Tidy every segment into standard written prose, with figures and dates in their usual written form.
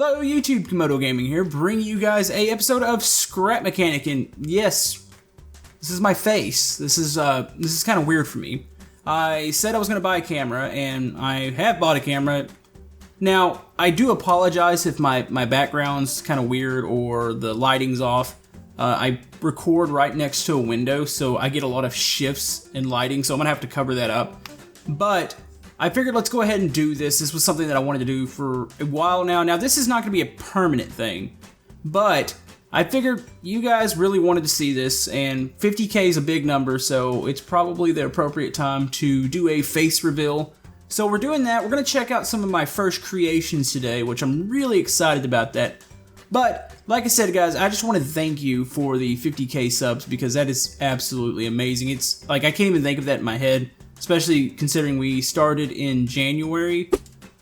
Hello YouTube, Camodo Gaming here, bringing you guys a episode of Scrap Mechanic, and yes, this is my face. This is kind of weird for me. I said I was going to buy a camera, and I have bought a camera. Now, I do apologize if my background's kind of weird or the lighting's off. I record right next to a window, so I get a lot of shifts in lighting, so I'm going to have to cover that up. But I figured let's go ahead and do this. This was something that I wanted to do for a while now. Now, this is not going to be a permanent thing, but I figured you guys really wanted to see this, and 50K is a big number, so it's probably the appropriate time to do a face reveal. So we're doing that. We're going to check out some of my first creations today, which I'm really excited about that. But, like I said, guys, I just want to thank you for the 50K subs, because that is absolutely amazing. It's like, I can't even think of that in my head. Especially considering we started in January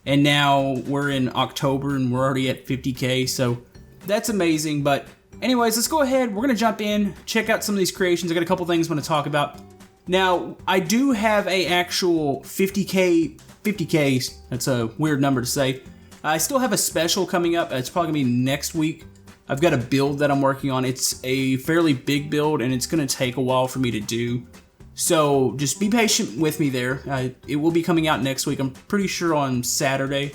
and now we're in October and we're already at 50K, so that's amazing. But anyways, let's go ahead. We're going to jump in, check out some of these creations. I got a couple things I want to talk about. Now, I do have a actual 50K, that's a weird number to say. I still have a special coming up. It's probably going to be next week. I've got a build that I'm working on. It's a fairly big build and it's going to take a while for me to do. So just be patient with me there. It will be coming out next week. I'm pretty sure on Saturday.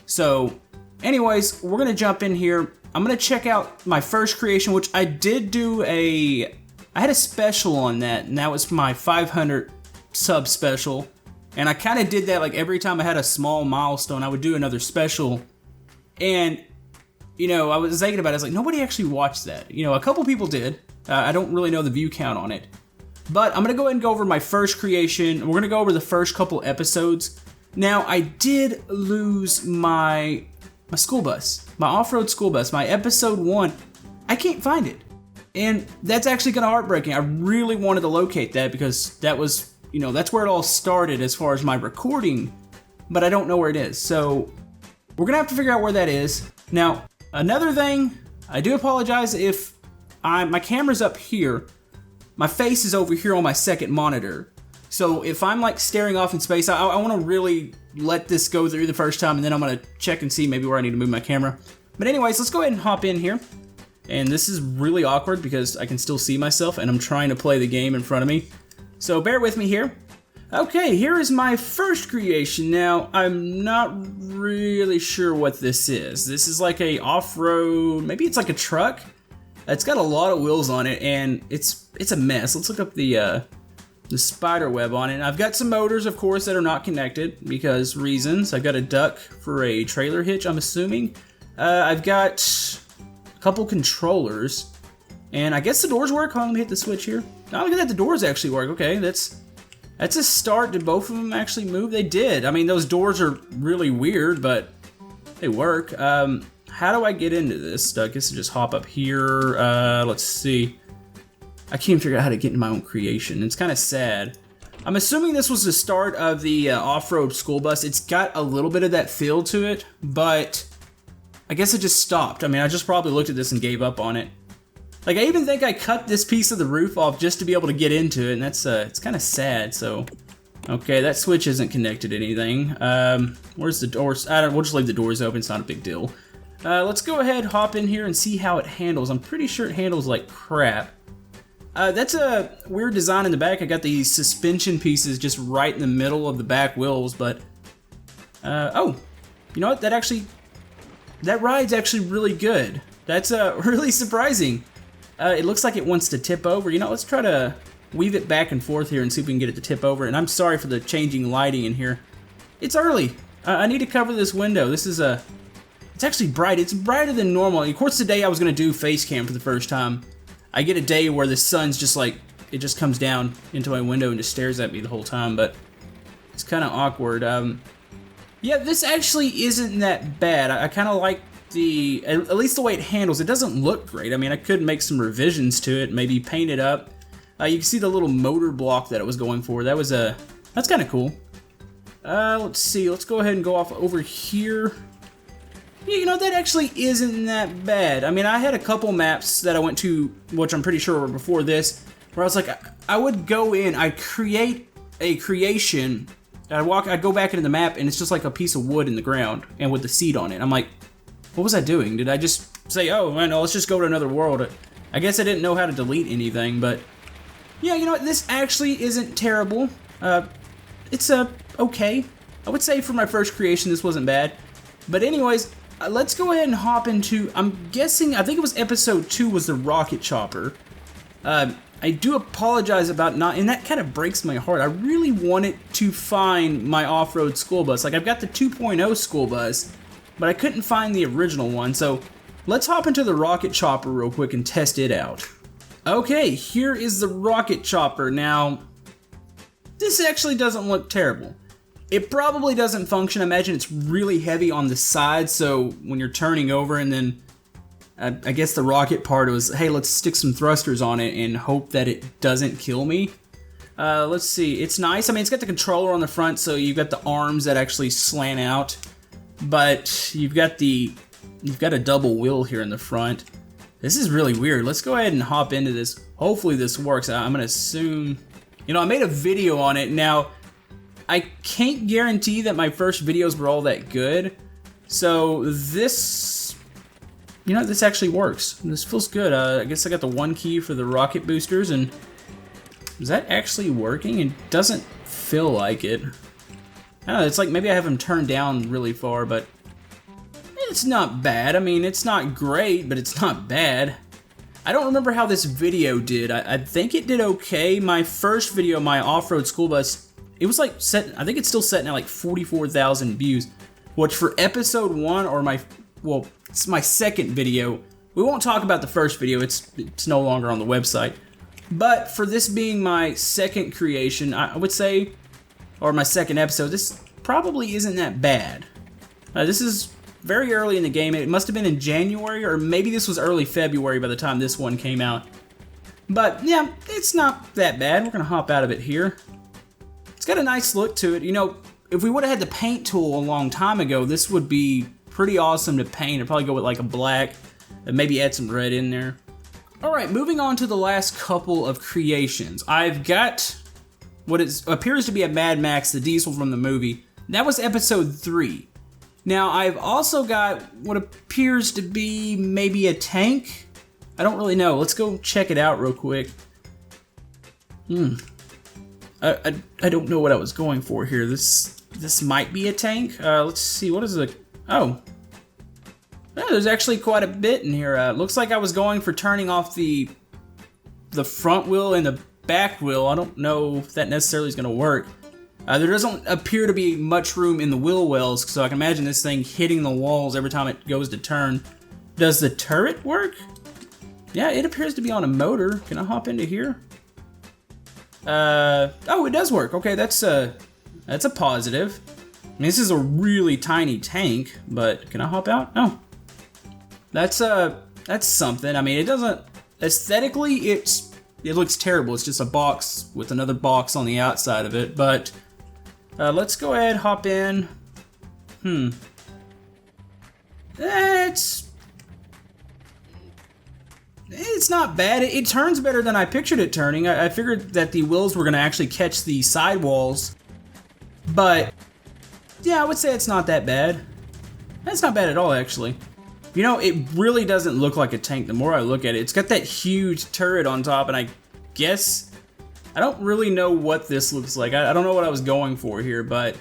So anyways, we're going to jump in here. I'm going to check out my first creation, which I did do I had a special on that, and that was my 500 sub special. And I kind of did that like every time I had a small milestone, I would do another special. And, you know, I was thinking about it. I was like, nobody actually watched that. You know, a couple people did. I don't really know the view count on it. But I'm going to go ahead and go over my first creation. We're going to go over the first couple episodes. Now, I did lose my school bus, my off-road school bus, my episode 1. I can't find it. And that's actually kind of heartbreaking. I really wanted to locate that because that was, you know, that's where it all started as far as my recording. But I don't know where it is. So we're going to have to figure out where that is. Now, another thing, I do apologize if my camera's up here. My face is over here on my second monitor. So if I'm like staring off in space, I want to really let this go through the first time, and then I'm going to check and see maybe where I need to move my camera. But anyways, let's go ahead and hop in here. And this is really awkward because I can still see myself and I'm trying to play the game in front of me. So bear with me here. Okay, here is my first creation. Now, I'm not really sure what this is. This is like a off-road, maybe it's like a truck. It's got a lot of wheels on it, and it's a mess. Let's look up the spider web on it. I've got some motors, of course, that are not connected because reasons. I've got a duck for a trailer hitch, I'm assuming. I've got a couple controllers, and I guess the doors work. Hold on, let me hit the switch here. Oh, look at that, the doors actually work. Okay, that's a start. Did both of them actually move? They did. I mean, those doors are really weird, but they work. How do I get into this? I guess I just hop up here. Let's see. I can't figure out how to get into my own creation. It's kind of sad. I'm assuming this was the start of the off-road school bus. It's got a little bit of that feel to it, but I guess it just stopped. I mean, I just probably looked at this and gave up on it. Like, I even think I cut this piece of the roof off just to be able to get into it, and that's it's kind of sad. So, okay, that switch isn't connected to anything. Where's the doors? We'll just leave the doors open. It's not a big deal. Let's go ahead, hop in here and see how it handles. I'm pretty sure it handles like crap. That's a weird design in the back. I got these suspension pieces just right in the middle of the back wheels, but oh, you know what? That ride's actually really good. That's really surprising. It looks like it wants to tip over. You know, let's try to weave it back and forth here and see if we can get it to tip over. And I'm sorry for the changing lighting in here. It's early. I need to cover this window. This is it's actually bright. It's brighter than normal. Of course, today I was going to do Facecam for the first time. I get a day where the sun's just like, it just comes down into my window and just stares at me the whole time, but it's kind of awkward. Yeah, this actually isn't that bad. I kind of like at least the way it handles. It doesn't look great. I mean, I could make some revisions to it, maybe paint it up. You can see the little motor block that it was going for. That's kind of cool. Let's see. Let's go ahead and go off over here. You know, that actually isn't that bad. I mean, I had a couple maps that I went to, which I'm pretty sure were before this, where I was like, I would go in, I'd create a creation, I'd go back into the map, and it's just like a piece of wood in the ground, and with the seed on it. I'm like, What was I doing? Did I just say, oh, man, let's just go to another world? I guess I didn't know how to delete anything, but yeah, you know what? This actually isn't terrible. It's okay. I would say for my first creation, this wasn't bad. But anyways, let's go ahead and hop into, I'm guessing, I think it was episode 2 was the rocket chopper. I do apologize about not, and that kind of breaks my heart. I really wanted to find my off-road school bus. Like, I've got the 2.0 school bus, but I couldn't find the original one. So let's hop into the rocket chopper real quick and test it out. Okay, here is the rocket chopper. Now, this actually doesn't look terrible. It probably doesn't function. I imagine it's really heavy on the side, so when you're turning over and then I guess the rocket part was, hey, let's stick some thrusters on it and hope that it doesn't kill me. Let's see, it's nice. I mean, it's got the controller on the front, so you've got the arms that actually slant out, but you've got a double wheel here in the front. This is really weird. Let's go ahead and hop into this. Hopefully this works. I'm gonna assume, you know, I made a video on it. Now, I can't guarantee that my first videos were all that good. So this, you know, this actually works. This feels good. I guess I got the 1 key for the rocket boosters, and is that actually working? It doesn't feel like it. I don't know, it's like maybe I have them turned down really far, but it's not bad. I mean, it's not great, but it's not bad. I don't remember how this video did. I think it did okay. My first video, my off-road school bus, it was like set, I think it's still setting at like 44,000 views, which for episode 1 or it's my second video. We won't talk about the first video, it's no longer on the website. But for this being my second creation, I would say, or my second episode, this probably isn't that bad. This is very early in the game. It must have been in January, or maybe this was early February by the time this one came out. But yeah, it's not that bad. We're gonna hop out of it here. It's got a nice look to it. You know, if we would have had the paint tool a long time ago, this would be pretty awesome to paint. I'd probably go with like a black and maybe add some red in there. All right, moving on to the last couple of creations. I've got what appears to be a Mad Max, the diesel from the movie. That was episode 3. Now, I've also got what appears to be maybe a tank. I don't really know. Let's go check it out real quick. I don't know what I was going for here. This might be a tank. Let's see, what is it? Oh, there's actually quite a bit in here. Looks like I was going for turning off the front wheel and the back wheel. I don't know if that necessarily is going to work. There doesn't appear to be much room in the wheel wells, so I can imagine this thing hitting the walls every time it goes to turn. Does the turret work? Yeah, it appears to be on a motor. Can I hop into here? Oh, it does work. Okay, that's a positive. I mean, this is a really tiny tank, but can I hop out? No. That's something. I mean, it doesn't, aesthetically, it looks terrible. It's just a box with another box on the outside of it, but let's go ahead, hop in. It's not bad. It turns better than I pictured it turning. I figured that the wheels were going to actually catch the sidewalls, but yeah, I would say it's not that bad. That's not bad at all, actually. You know, it really doesn't look like a tank the more I look at it. It's got that huge turret on top, and I guess, I don't really know what this looks like. I don't know what I was going for here, but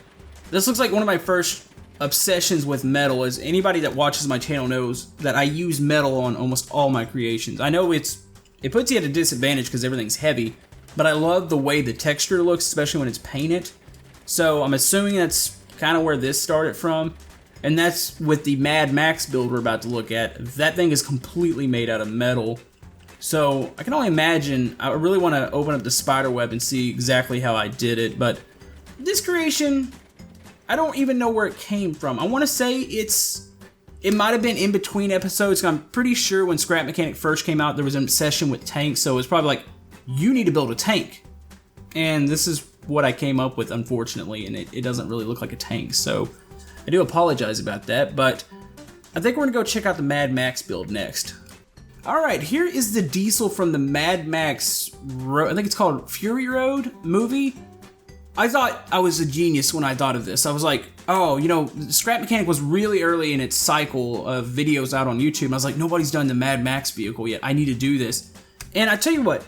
this looks like one of my first obsessions with metal. As anybody that watches my channel knows that I use metal on almost all my creations. I know it puts you at a disadvantage because everything's heavy, but I love the way the texture looks, especially when it's painted. So I'm assuming that's kind of where this started from, and that's with the Mad Max build we're about to look at. That thing is completely made out of metal. So I can only imagine. I really want to open up the spider web and see exactly how I did it, but this creation, I don't even know where it came from. I want to say it might have been in between episodes. I'm pretty sure when Scrap Mechanic first came out, there was an obsession with tanks, so it's probably like, you need to build a tank. And this is what I came up with, unfortunately, and it doesn't really look like a tank, so I do apologize about that, but I think we're going to go check out the Mad Max build next. Alright, here is the diesel from the Mad Max, I think it's called Fury Road movie. I thought I was a genius when I thought of this. I was like, oh, you know, Scrap Mechanic was really early in its cycle of videos out on YouTube. And I was like, nobody's done the Mad Max vehicle yet. I need to do this. And I tell you what,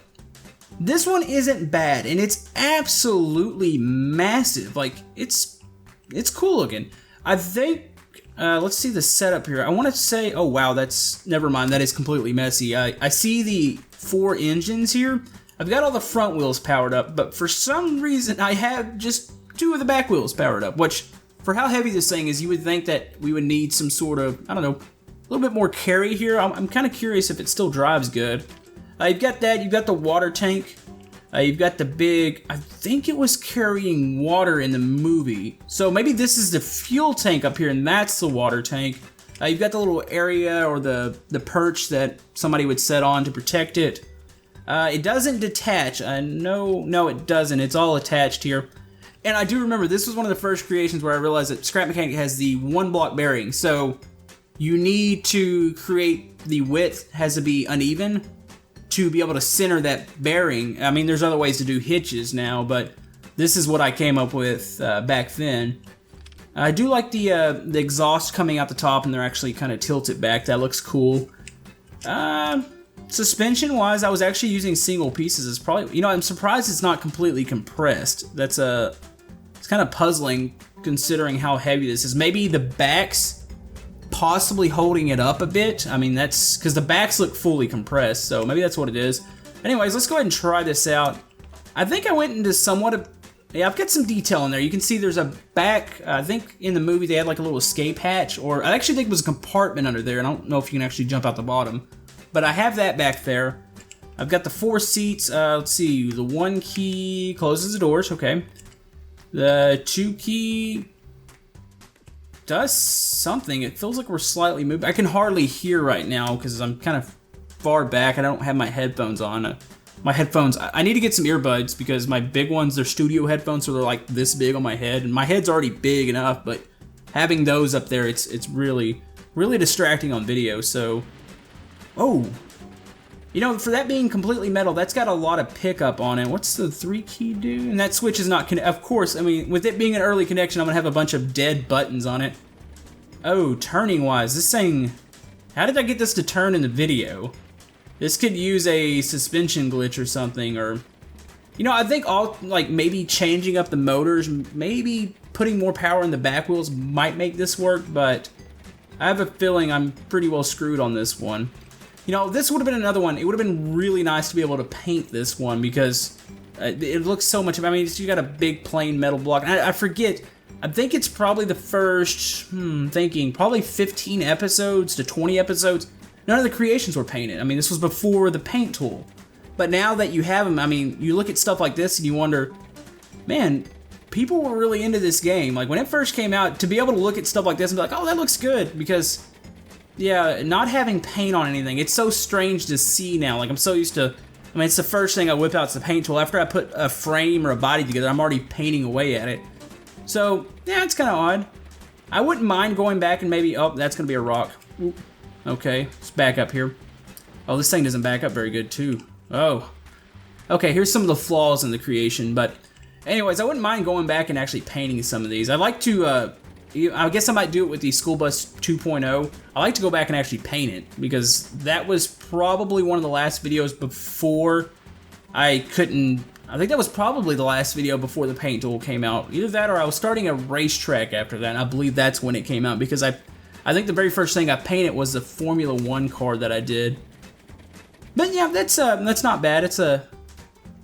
this one isn't bad, and it's absolutely massive. Like, it's cool looking. I think, let's see the setup here. I want to say, oh wow, never mind, that is completely messy. I see the 4 engines here. I've got all the front wheels powered up, but for some reason I have just 2 of the back wheels powered up, which, for how heavy this thing is, you would think that we would need some sort of, I don't know, a little bit more carry here. I'm kind of curious if it still drives good. You've got that, you've got the water tank, you've got the big, I think it was carrying water in the movie. So maybe this is the fuel tank up here and that's the water tank. You've got the little area or the perch that somebody would set on to protect it. It doesn't detach, no it doesn't, it's all attached here. And I do remember this was one of the first creations where I realized that Scrap Mechanic has the 1 block bearing. So you need to create the width has to be uneven to be able to center that bearing. I mean, there's other ways to do hitches now, but this is what I came up with back then. I do like the exhaust coming out the top, and they're actually kind of tilted back. That looks cool. Suspension-wise, I was actually using single pieces. It's probably, you know, I'm surprised it's not completely compressed. It's kind of puzzling considering how heavy this is. Maybe the backs possibly holding it up a bit. I mean, that's because the backs look fully compressed, so maybe that's what it is. Anyways, let's go ahead and try this out. I think I went into somewhat of, yeah, I've got some detail in there. You can see there's a back, I think in the movie they had like a little escape hatch, or I actually think it was a compartment under there. I don't know if you can actually jump out the bottom, but I have that back there. I've got the 4 seats. Let's see, the 1 key closes the doors, okay. The 2 key does something. It feels like we're slightly moving. I can hardly hear right now because I'm kind of far back. I don't have my headphones on. My headphones, I need to get some earbuds because my big ones, they're studio headphones, so they're like this big on my head. And my head's already big enough, but having those up there, it's really, really distracting on video. So, oh, you know, for that being completely metal, that's got a lot of pickup on it. What's the 3 key do? And that switch is not of course, I mean, with it being an early connection, I'm gonna have a bunch of dead buttons on it. Oh, turning wise, this thing, how did I get this to turn in the video? This could use a suspension glitch or something, or, you know, I think like maybe changing up the motors, maybe putting more power in the back wheels might make this work, but I have a feeling I'm pretty well screwed on this one. You know, this would have been another one. It would have been really nice to be able to paint this one because it looks so much. I mean, you got a big plain metal block. And I forget. I think it's probably the first, probably 15 episodes to 20 episodes. None of the creations were painted. I mean, this was before the paint tool. But now that you have them, I mean, you look at stuff like this and you wonder, man, people were really into this game. Like, when it first came out, to be able to look at stuff like this and be like, oh, that looks good, because, yeah, not having paint on anything, it's so strange to see now. Like, I'm so used to, I mean, it's the first thing I whip out is the paint tool. After I put a frame or a body together, I'm already painting away at it. So, yeah, it's kind of odd. I wouldn't mind going back and maybe, oh, that's going to be a rock. Oop. Okay, let's back up here. Oh, this thing doesn't back up very good, too. Oh. Okay, here's some of the flaws in the creation, but anyways, I wouldn't mind going back and actually painting some of these. I'd like to, I guess I might do it with the School Bus 2.0. I like to go back and actually paint it, because that was probably one of the last videos before I couldn't, I think that was probably the last video before the paint tool came out. Either that or I was starting a racetrack after that, and I believe that's when it came out, because I think the very first thing I painted was the Formula 1 car that I did. But yeah, that's not bad. It's a,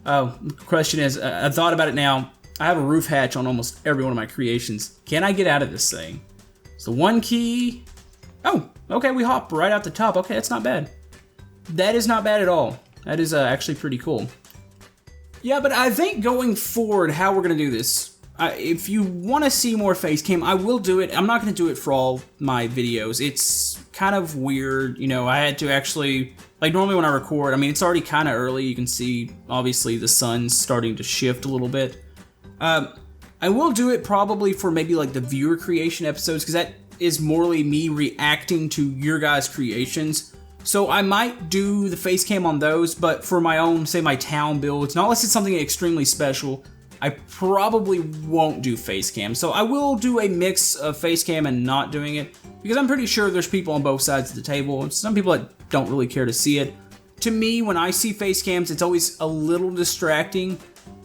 oh, the question is, I thought about it now. I have a roof hatch on almost every one of my creations. Can I get out of this thing? So 1 key. Oh, okay, we hop right out the top. Okay, that's not bad. That is not bad at all. That is actually pretty cool. Yeah, but I think going forward, how we're going to do this, if you want to see more Facecam, I will do it. I'm not going to do it for all my videos. It's kind of weird. You know, I had to actually, like normally when I record, I mean, it's already kind of early. You can see, obviously, the sun's starting to shift a little bit. I will do it probably for maybe like the viewer creation episodes, because that is morely me reacting to your guys' creations. So I might do the Facecam on those, but for my own, say my town builds, not unless it's something extremely special, I probably won't do Facecam. So I will do a mix of Facecam and not doing it, because I'm pretty sure there's people on both sides of the table. Some people that don't really care to see it. To me, when I see Facecams, it's always a little distracting.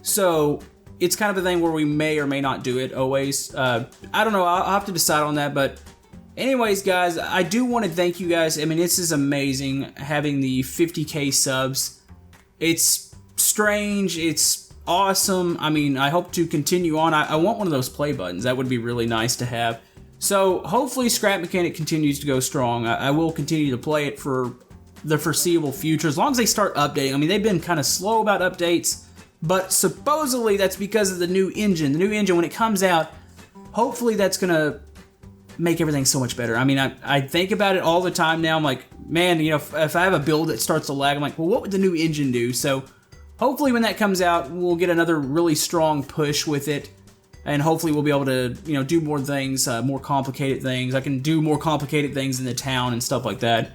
So it's kind of a thing where we may or may not do it always. I don't know, I'll have to decide on that, but anyways, guys, I do want to thank you guys. I mean, this is amazing having the 50K subs. It's strange, it's awesome. I mean, I hope to continue on. I want one of those play buttons. That would be really nice to have. So hopefully Scrap Mechanic continues to go strong. I will continue to play it for the foreseeable future, as long as they start updating. I mean, they've been kind of slow about updates, but supposedly that's because of the new engine. The new engine, when it comes out, hopefully that's going to make everything so much better. I mean, I think about it all the time now. I'm like, man, you know, if I have a build that starts to lag, I'm like, well, what would the new engine do? So hopefully when that comes out, we'll get another really strong push with it, and hopefully we'll be able to, you know, do more things, more complicated things. I can do more complicated things in the town and stuff like that.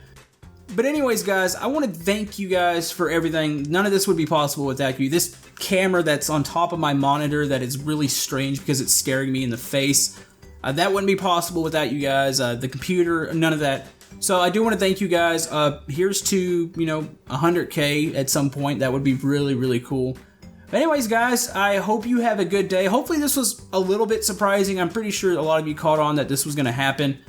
But anyways, guys, I want to thank you guys for everything. None of this would be possible without you. This camera that's on top of my monitor that is really strange because it's staring me in the face, that wouldn't be possible without you guys. The computer, none of that. So I do want to thank you guys. Here's to, you know, 100K at some point. That would be really, really cool. But anyways, guys, I hope you have a good day. Hopefully this was a little bit surprising. I'm pretty sure a lot of you caught on that this was going to happen.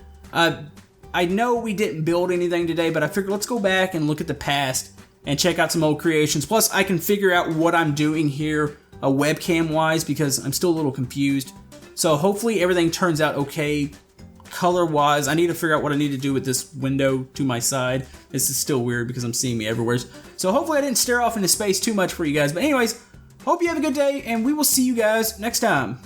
I know we didn't build anything today, but I figured let's go back and look at the past and check out some old creations. Plus, I can figure out what I'm doing here webcam-wise, because I'm still a little confused. So hopefully everything turns out okay color-wise. I need to figure out what I need to do with this window to my side. This is still weird because I'm seeing me everywhere. So hopefully I didn't stare off into space too much for you guys. But anyways, hope you have a good day, and we will see you guys next time.